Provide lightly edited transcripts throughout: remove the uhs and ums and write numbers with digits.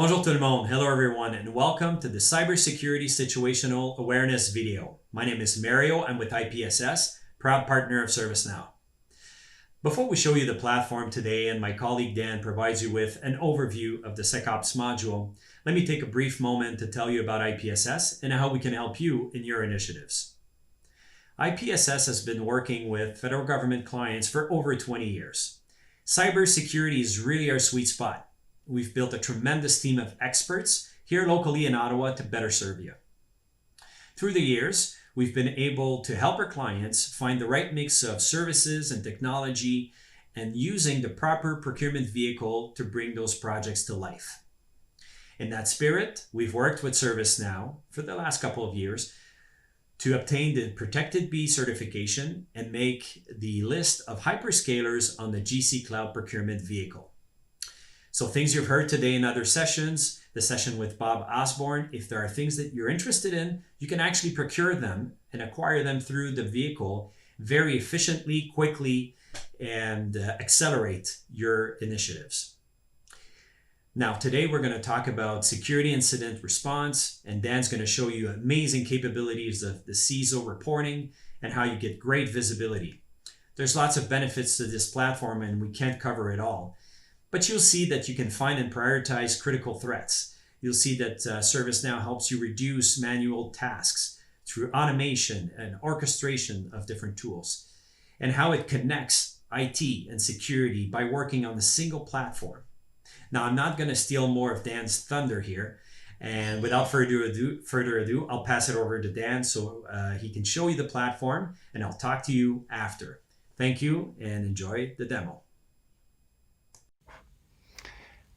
Bonjour tout le monde. Hello everyone and welcome to the Cybersecurity Situational Awareness video. My name is Mario. I'm with IPSS, proud partner of Service Now. Before we show you the platform today and my colleague Dan provides you with an overview of the SecOps module, let me take a brief moment to tell you about IPSS and how we can help you in your initiatives. IPSS has been working with federal government clients for over 20 years. Cybersecurity is really our sweet spot. We've built a tremendous team of experts here locally in Ottawa to better serve you. Through the years, we've been able to help our clients find the right mix of services and technology and using the proper procurement vehicle to bring those projects to life. In that spirit, we've worked with Service Now for the last couple of years to obtain the Protected B certification and make the list of hyperscalers on the GC Cloud procurement vehicle. So things you've heard today in other sessions, the session with Bob Osborne, if there are things that you're interested in, you can actually procure them and acquire them through the vehicle very efficiently, quickly, and accelerate your initiatives. Now, today we're going to talk about security incident response, and Dan's going to show you amazing capabilities of the CISO reporting and how you get great visibility. There's lots of benefits to this platform, and we can't cover it all. But you'll see that you can find and prioritize critical threats. You'll see that ServiceNow helps you reduce manual tasks through automation and orchestration of different tools, and how it connects IT and security by working on a single platform. Now, I'm not going to steal more of Dan's thunder here, and without further ado, I'll pass it over to Dan so he can show you the platform, and I'll talk to you after. Thank you, and enjoy the demo.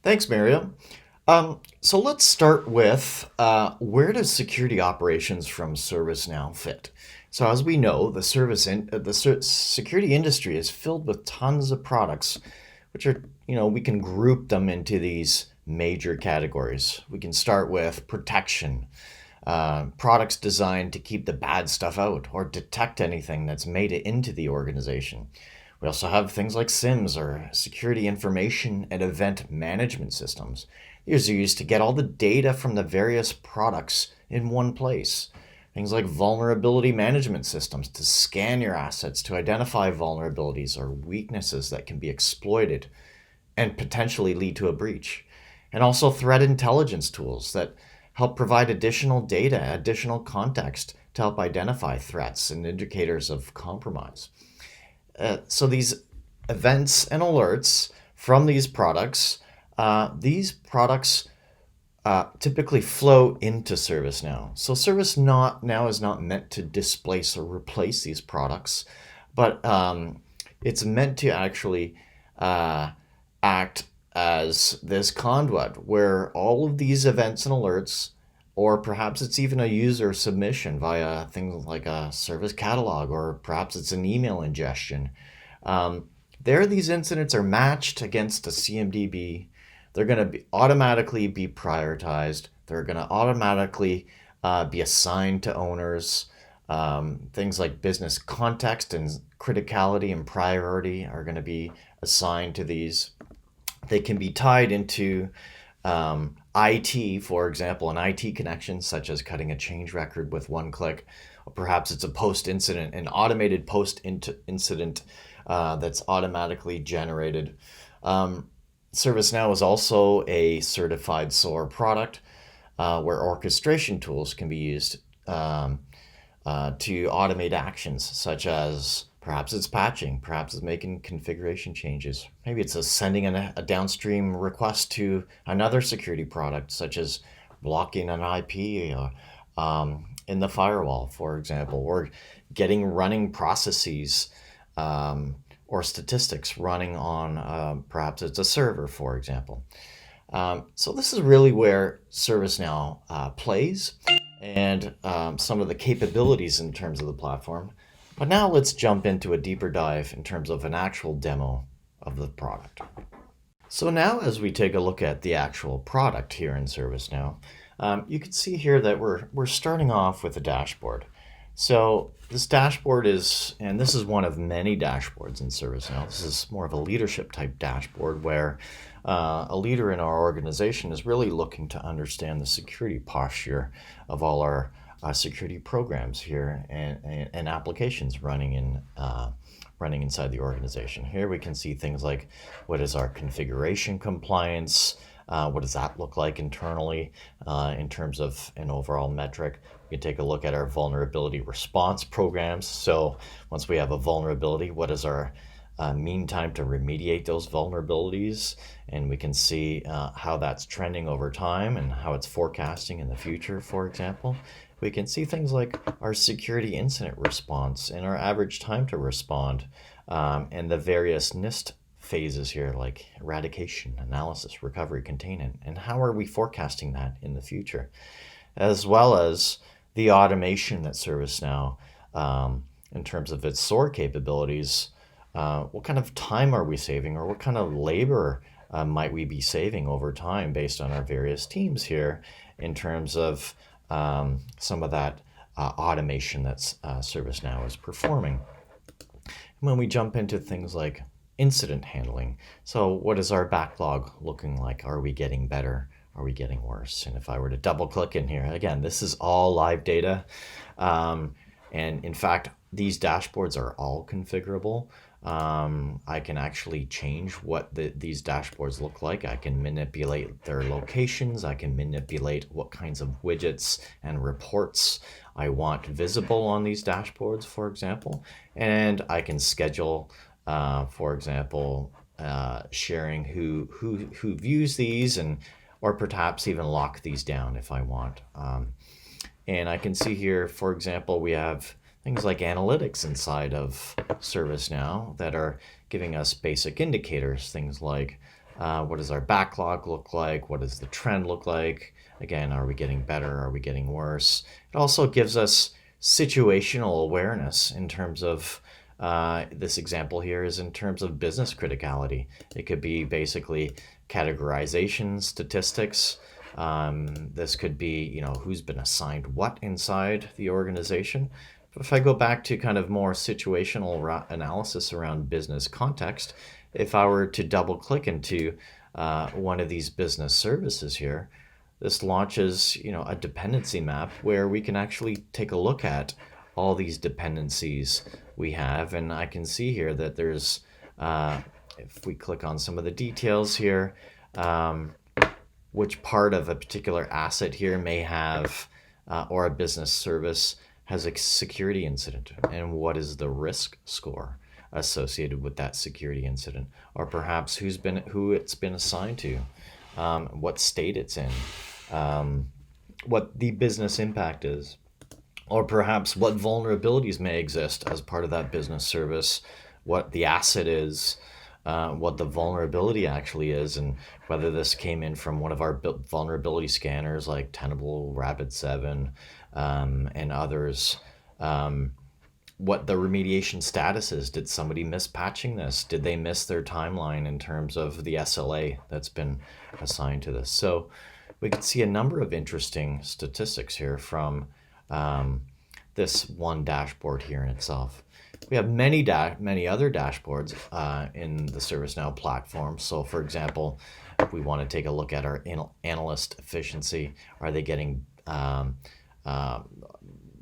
Thanks, Mario. So let's start with where does security operations from ServiceNow fit? So as we know, the security industry is filled with tons of products, which are, we can group them into these major categories. We can start with protection, products designed to keep the bad stuff out or detect anything that's made it into the organization. We also have things like SIMs, or security information and event management systems. These are used to get all the data from the various products in one place. Things like vulnerability management systems to scan your assets to identify vulnerabilities or weaknesses that can be exploited and potentially lead to a breach. And also threat intelligence tools that help provide additional data, additional context to help identify threats and indicators of compromise. So these events and alerts from these products typically flow into ServiceNow. So ServiceNow is not meant to displace or replace these products, but it's meant to actually act as this conduit where all of these events and alerts, or perhaps it's even a user submission via things like a service catalog, or perhaps it's an email ingestion. These incidents are matched against a CMDB. They're going to automatically be prioritized. They're going to automatically be assigned to owners. Things like business context and criticality and priority are going to be assigned to these. They can be tied into IT, for example, an IT connection, such as cutting a change record with one click, or perhaps it's a post-incident, an automated post-incident that's automatically generated. ServiceNow is also a certified SOAR product where orchestration tools can be used to automate actions, such as perhaps it's patching, perhaps it's making configuration changes. Maybe it's sending a downstream request to another security product, such as blocking an IP in the firewall, for example, or getting running processes or statistics running on perhaps it's a server, for example. So this is really where ServiceNow plays, and some of the capabilities in terms of the platform. But now let's jump into a deeper dive in terms of an actual demo of the product. So now as we take a look at the actual product here in ServiceNow, you can see here that we're starting off with a dashboard. So this dashboard is, and this is one of many dashboards in ServiceNow. This is more of a leadership type dashboard where a leader in our organization is really looking to understand the security posture of all our security programs here and applications running inside the organization. Here we can see things like what is our configuration compliance, what does that look like internally in terms of an overall metric. We can take a look at our vulnerability response programs. So once we have a vulnerability, what is our mean time to remediate those vulnerabilities? And we can see how that's trending over time and how it's forecasting in the future, for example. We can see things like our security incident response and our average time to respond, and the various NIST phases here, like eradication, analysis, recovery, containment, and how are we forecasting that in the future, as well as the automation that ServiceNow, in terms of its SOAR capabilities, what kind of time are we saving, or what kind of labor might we be saving over time based on our various teams here in terms of some of that automation that ServiceNow is performing. When we jump into things like incident handling, so what is our backlog looking like? Are we getting better? Are we getting worse? And if I were to double click in here, again, this is all live data. And in fact, these dashboards are all configurable. I can actually change what these dashboards look like. I can manipulate their locations. I can manipulate what kinds of widgets and reports I want visible on these dashboards, for example. And I can schedule, for example, sharing who views these, and or perhaps even lock these down if I want. And I can see here, for example, we have things like analytics inside of ServiceNow that are giving us basic indicators, things like what does our backlog look like? What does the trend look like? Again, are we getting better? Are we getting worse? It also gives us situational awareness in terms of this example here is in terms of business criticality. It could be basically categorization statistics. This could be, who's been assigned what inside the organization. If I go back to kind of more situational analysis around business context, if I were to double click into one of these business services here, this launches, a dependency map where we can actually take a look at all these dependencies we have. And I can see here that there's, if we click on some of the details here, which part of a particular asset here may have, or a business service has a security incident, and what is the risk score associated with that security incident, or perhaps who it's been assigned to, what state it's in, what the business impact is, or perhaps what vulnerabilities may exist as part of that business service, what the asset is, what the vulnerability actually is, and whether this came in from one of our vulnerability scanners like Tenable, Rapid7, and others. What the remediation status is. Did somebody miss patching this? Did they miss their timeline in terms of the SLA that's been assigned to this? So we can see a number of interesting statistics here from this one dashboard here in itself. We have many other dashboards in the ServiceNow platform. So for example, if we want to take a look at our analyst efficiency, are they getting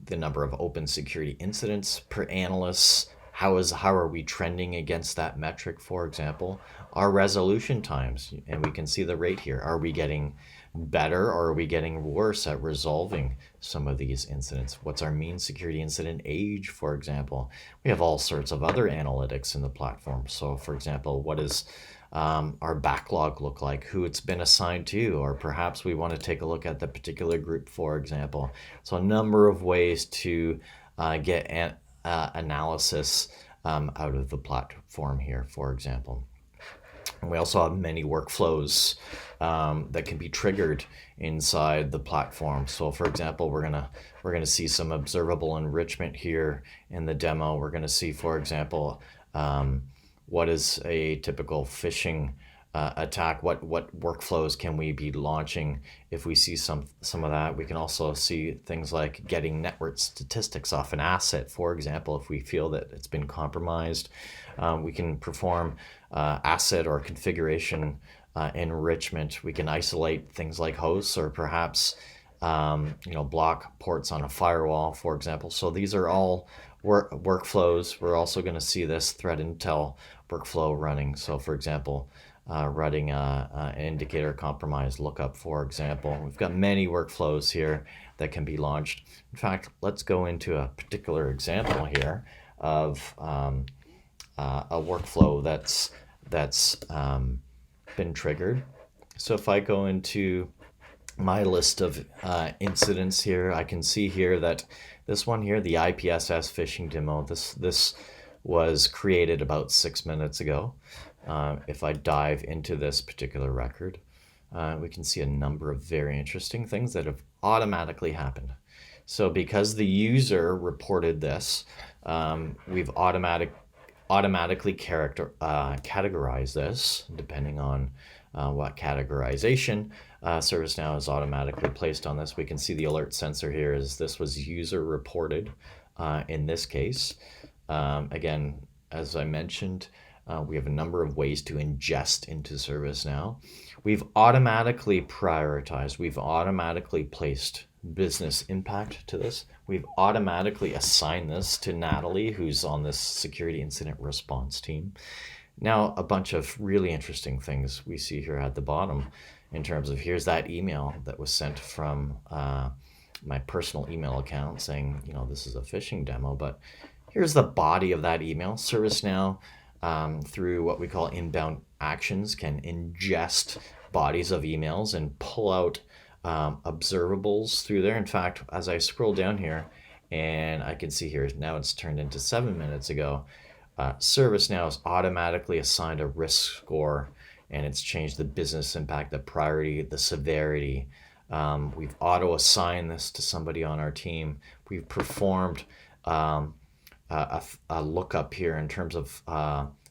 the number of open security incidents per analyst? How are we trending against that metric, for example? Our resolution times, and we can see the rate here. Are we getting better, or are we getting worse at resolving some of these incidents? What's our mean security incident age, for example? We have all sorts of other analytics in the platform. So for example, what does our backlog look like, who it's been assigned to, or perhaps we want to take a look at the particular group, for example. So a number of ways to get analysis out of the platform here, for example. And we also have many workflows that can be triggered inside the platform. So for example, we're gonna see some observable enrichment here in the demo. We're gonna see, for example, what is a typical phishing attack? What workflows can we be launching if we see some of that? We can also see things like getting network statistics off an asset, for example, if we feel that it's been compromised. We can perform asset or configuration enrichment. We can isolate things like hosts, or perhaps block ports on a firewall, for example. So these are all workflows. We're also going to see this threat intel workflow running. So for example, running an indicator compromise lookup, for example. We've got many workflows here that can be launched. In fact, let's go into a particular example here of a workflow that's been triggered. So if I go into my list of incidents here, I can see here that this one here, the IPSS phishing demo, this was created about 6 minutes ago. If I dive into this particular record, we can see a number of very interesting things that have automatically happened. So because the user reported this, we've automatically categorize this depending on what categorization ServiceNow is automatically placed on this. We can see the alert sensor here is this was user reported in this case. Again, as I mentioned, we have a number of ways to ingest into ServiceNow. We've automatically prioritized, we've automatically placed business impact to this. We've automatically assigned this to Natalie, who's on this security incident response team. Now, a bunch of really interesting things we see here at the bottom in terms of here's that email that was sent from my personal email account saying, this is a phishing demo, but here's the body of that email. ServiceNow, through what we call inbound actions, can ingest bodies of emails and pull out observables through there. In fact, as I scroll down here, and I can see here, now it's turned into 7 minutes ago, ServiceNow has automatically assigned a risk score, and it's changed the business impact, the priority, the severity. We've auto-assigned this to somebody on our team. We've performed a lookup here in terms of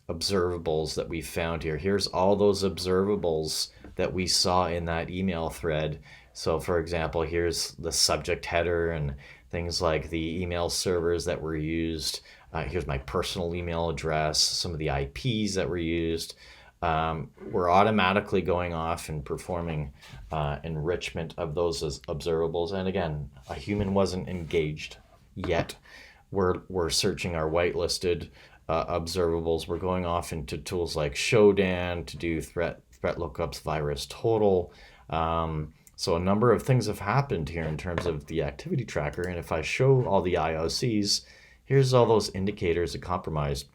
observables that we found here. Here's all those observables that we saw in that email thread. So for example, here's the subject header and things like the email servers that were used. Here's my personal email address, some of the IPs that were used. We're automatically going off and performing enrichment of those as observables. And again, a human wasn't engaged yet. We're searching our whitelisted observables. We're going off into tools like Shodan to do threat lookups, virus total. So a number of things have happened here in terms of the activity tracker. And if I show all the IOCs, here's all those indicators of compromise.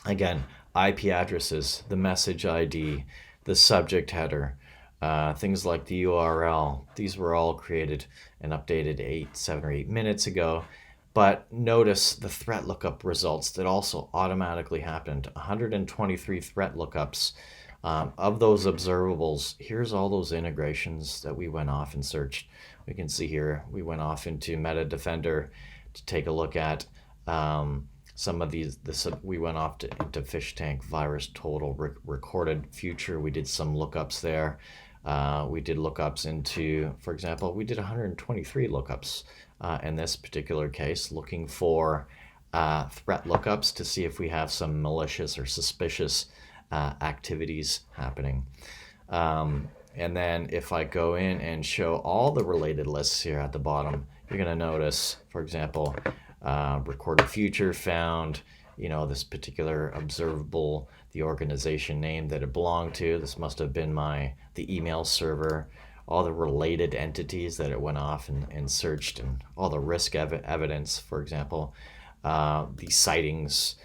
Again, IP addresses, the message ID, the subject header, things like the URL. These were all created and updated 7 or 8 minutes ago. But notice the threat lookup results that also automatically happened. 123 threat lookups. Of those observables, here's all those integrations that we went off and searched. We can see here we went off into Meta Defender to take a look at some of these. We went off into Fish Tank, Virus Total, Recorded Future. We did some lookups there. We did lookups into, for example, we did 123 lookups in this particular case, looking for threat lookups to see if we have some malicious or suspicious activities happening. And then if I go in and show all the related lists here at the bottom, you're going to notice, for example, recorded future found, this particular observable, the organization name that it belonged to. This must have been the email server, all the related entities that it went off and searched, and all the risk evidence, for example, the sightings,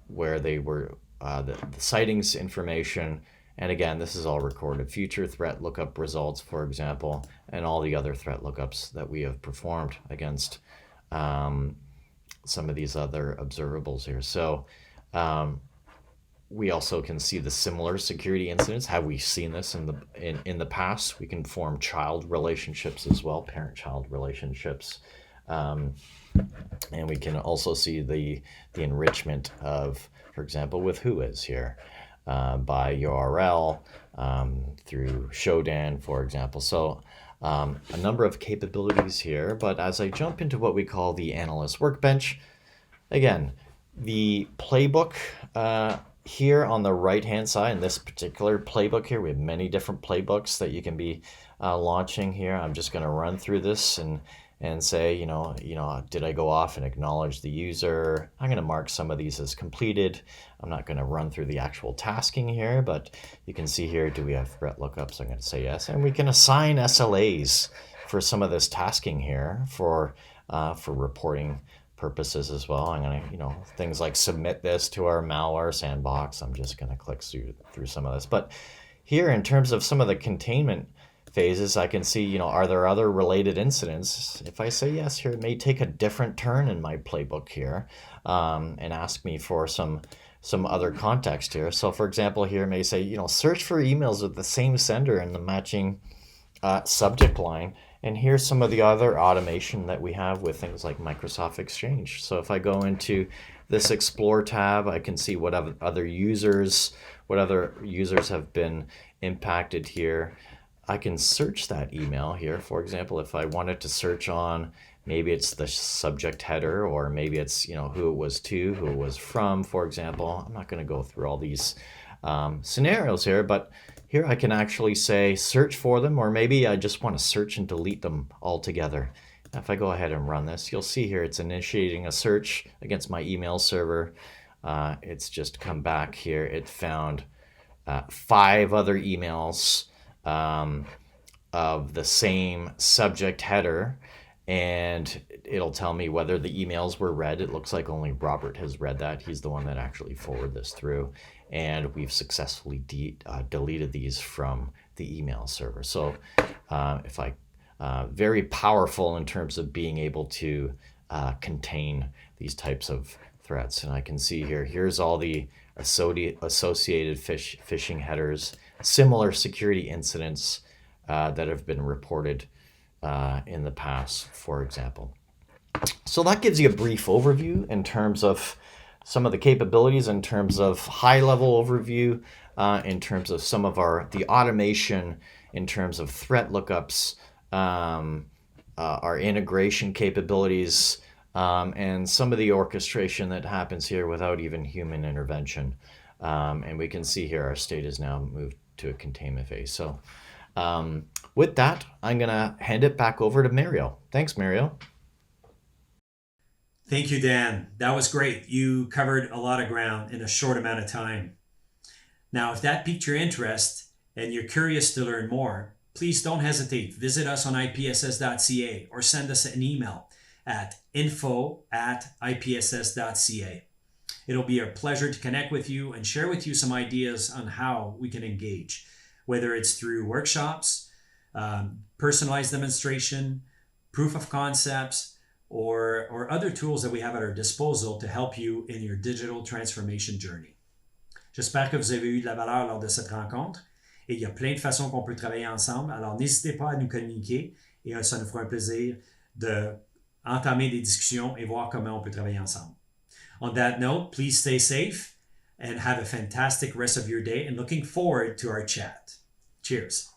where they were, the sightings information. And again, this is all recorded future threat lookup results, for example, and all the other threat lookups that we have performed against some of these other observables here. So we also can see the similar security incidents. Have we seen this in the past? We can form child relationships as well, parent-child relationships. And we can also see the enrichment of, for example, with Whois here, by URL, through Shodan, for example. So a number of capabilities here, but as I jump into what we call the analyst workbench, again, the playbook here on the right-hand side, in this particular playbook here, we have many different playbooks that you can be launching here. I'm just going to run through this and say, did I go off and acknowledge the user? I'm going to mark some of these as completed. I'm not going to run through the actual tasking here, but you can see here, do we have threat lookups? I'm going to say yes. And we can assign SLAs for some of this tasking here for reporting purposes as well. I'm going to, things like submit this to our malware sandbox. I'm just going to click through some of this. But here, in terms of some of the containment phases, I can see, are there other related incidents? If I say yes here, it may take a different turn in my playbook here and ask me for some other context here. So for example, here it may say, search for emails with the same sender and the matching subject line. And here's some of the other automation that we have with things like Microsoft Exchange. So if I go into this Explore tab, I can see what other users have been impacted here. I can search that email here. For example, if I wanted to search on, maybe it's the subject header, or maybe it's who it was to, who it was from, for example. I'm not going to go through all these scenarios here, but here I can actually say search for them, or maybe I just want to search and delete them altogether. If I go ahead and run this, you'll see here it's initiating a search against my email server. It's just come back here. It found 5 other emails of the same subject header, and it'll tell me whether the emails were read. It looks like only Robert has read that. He's the one that actually forwarded this through, and we've successfully deleted these from the email server. So very powerful in terms of being able to contain these types of threats. And I can see here's all the associated phishing headers, similar security incidents that have been reported in the past, for example. So that gives you a brief overview in terms of some of the capabilities, in terms of high-level overview, in terms of some of the automation, in terms of threat lookups, our integration capabilities, and some of the orchestration that happens here without even human intervention. And we can see here our state is now moved to a containment phase. So with that, I'm going to hand it back over to Mario. Thanks, Mario. Thank you, Dan. That was great. You covered a lot of ground in a short amount of time. Now, if that piqued your interest and you're curious to learn more, please don't hesitate. Visit us on IPSS.ca or send us an email at info@ipss.ca. It'll be a pleasure to connect with you and share with you some ideas on how we can engage, whether it's through workshops, personalized demonstration, proof of concepts, or other tools that we have at our disposal to help you in your digital transformation journey. J'espère que vous avez eu de la valeur lors de cette rencontre et il y a plein de façons qu'on peut travailler ensemble. Alors n'hésitez pas à nous communiquer et ça nous fera un plaisir d'entamer des discussions et voir comment on peut travailler ensemble. On that note, please stay safe and have a fantastic rest of your day, and looking forward to our chat. Cheers.